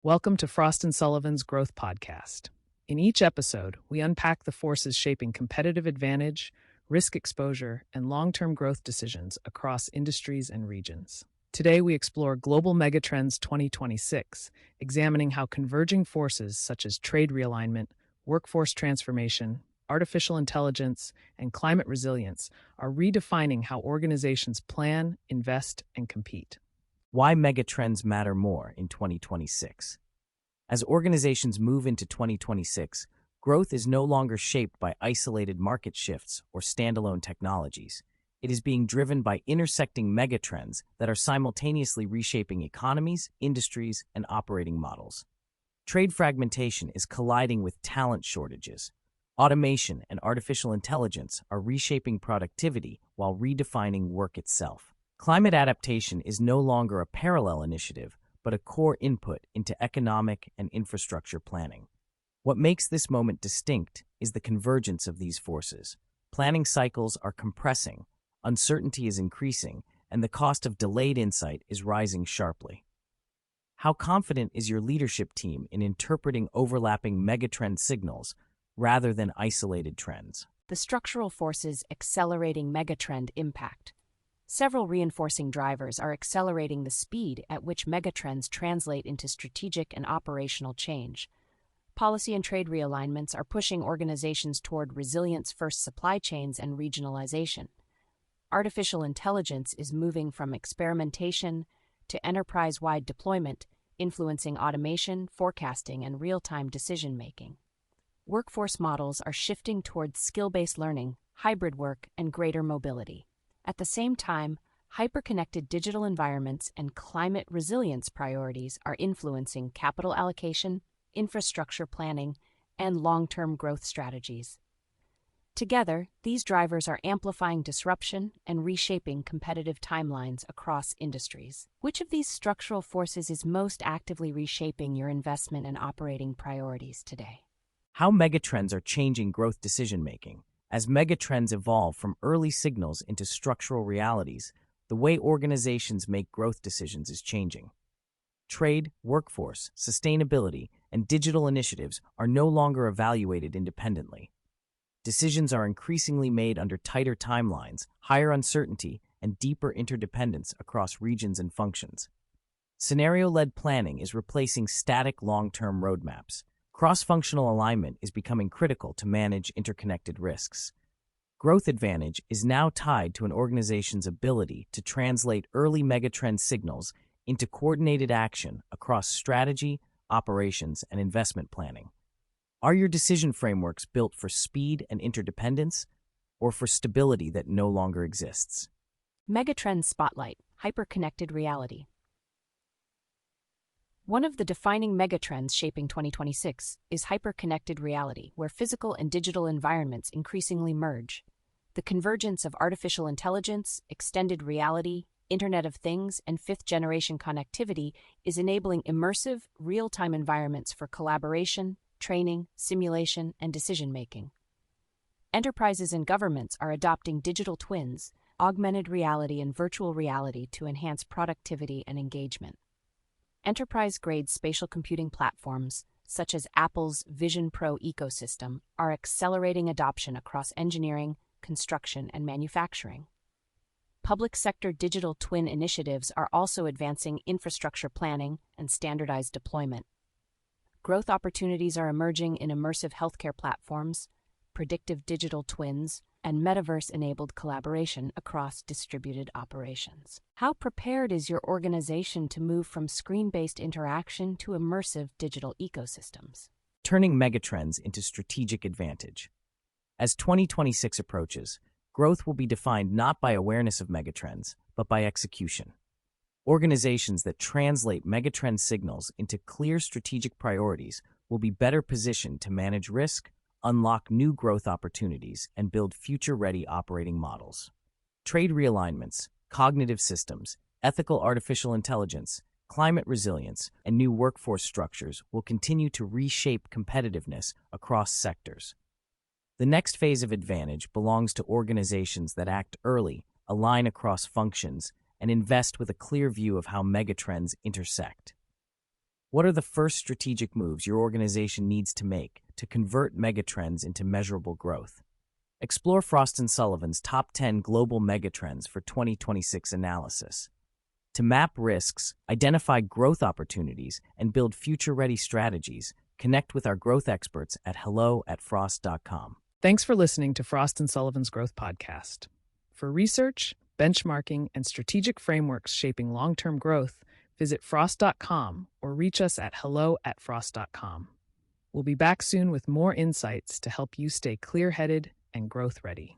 Welcome to Frost & Sullivan's Growth Podcast. In each episode, we unpack the forces shaping competitive advantage, risk exposure, and long-term growth decisions across industries and regions. Today, we explore Global Megatrends 2026, examining how converging forces such as trade realignment, workforce transformation, artificial intelligence, and climate resilience are redefining how organizations plan, invest, and compete. Why megatrends matter more in 2026. As organizations move into 2026, growth is no longer shaped by isolated market shifts or standalone technologies. It is being driven by intersecting megatrends that are simultaneously reshaping economies, industries, and operating models. Trade fragmentation is colliding with talent shortages. Automation and artificial intelligence are reshaping productivity while redefining work itself. Climate adaptation is no longer a parallel initiative, but a core input into economic and infrastructure planning. What makes this moment distinct is the convergence of these forces. Planning cycles are compressing, uncertainty is increasing, and the cost of delayed insight is rising sharply. How confident is your leadership team in interpreting overlapping megatrend signals rather than isolated trends? The structural forces accelerating megatrend impact. Several reinforcing drivers are accelerating the speed at which megatrends translate into strategic and operational change. Policy and trade realignments are pushing organizations toward resilience-first supply chains and regionalization. Artificial intelligence is moving from experimentation to enterprise-wide deployment, influencing automation, forecasting, and real-time decision-making. Workforce models are shifting towards skill-based learning, hybrid work, and greater mobility. At the same time, hyper-connected digital environments and climate resilience priorities are influencing capital allocation, infrastructure planning, and long-term growth strategies. Together, these drivers are amplifying disruption and reshaping competitive timelines across industries. Which of these structural forces is most actively reshaping your investment and operating priorities today? How megatrends are changing growth decision-making. As megatrends evolve from early signals into structural realities, the way organizations make growth decisions is changing. Trade, workforce, sustainability, and digital initiatives are no longer evaluated independently. Decisions are increasingly made under tighter timelines, higher uncertainty, and deeper interdependence across regions and functions. Scenario-led planning is replacing static long-term roadmaps. Cross-functional alignment is becoming critical to manage interconnected risks. Growth advantage is now tied to an organization's ability to translate early megatrend signals into coordinated action across strategy, operations, and investment planning. Are your decision frameworks built for speed and interdependence, or for stability that no longer exists? Megatrend Spotlight, Hyper-Connected Reality. One of the defining megatrends shaping 2026 is hyper-connected reality, where physical and digital environments increasingly merge. The convergence of artificial intelligence, extended reality, Internet of Things, and fifth-generation connectivity is enabling immersive, real-time environments for collaboration, training, simulation, and decision-making. Enterprises and governments are adopting digital twins, augmented reality, and virtual reality to enhance productivity and engagement. Enterprise-grade spatial computing platforms, such as Apple's Vision Pro ecosystem, are accelerating adoption across engineering, construction, and manufacturing. Public sector digital twin initiatives are also advancing infrastructure planning and standardized deployment. Growth opportunities are emerging in immersive healthcare platforms, predictive digital twins, and metaverse-enabled collaboration across distributed operations. How prepared is your organization to move from screen-based interaction to immersive digital ecosystems? Turning megatrends into strategic advantage. As 2026 approaches, growth will be defined not by awareness of megatrends, but by execution. Organizations that translate megatrend signals into clear strategic priorities will be better positioned to manage risk, unlock new growth opportunities, and build future-ready operating models. Trade realignments, cognitive systems, ethical artificial intelligence, climate resilience, and new workforce structures will continue to reshape competitiveness across sectors. The next phase of advantage belongs to organizations that act early, align across functions, and invest with a clear view of how megatrends intersect. What are the first strategic moves your organization needs to make to convert megatrends into measurable growth? Explore Frost & Sullivan's Top 10 Global Megatrends for 2026 analysis. To map risks, identify growth opportunities, and build future-ready strategies, connect with our growth experts at hello@frost.com. Thanks for listening to Frost & Sullivan's Growth Podcast. For research, benchmarking, and strategic frameworks shaping long-term growth, visit frost.com or reach us at hello@frost.com. We'll be back soon with more insights to help you stay clear-headed and growth-ready.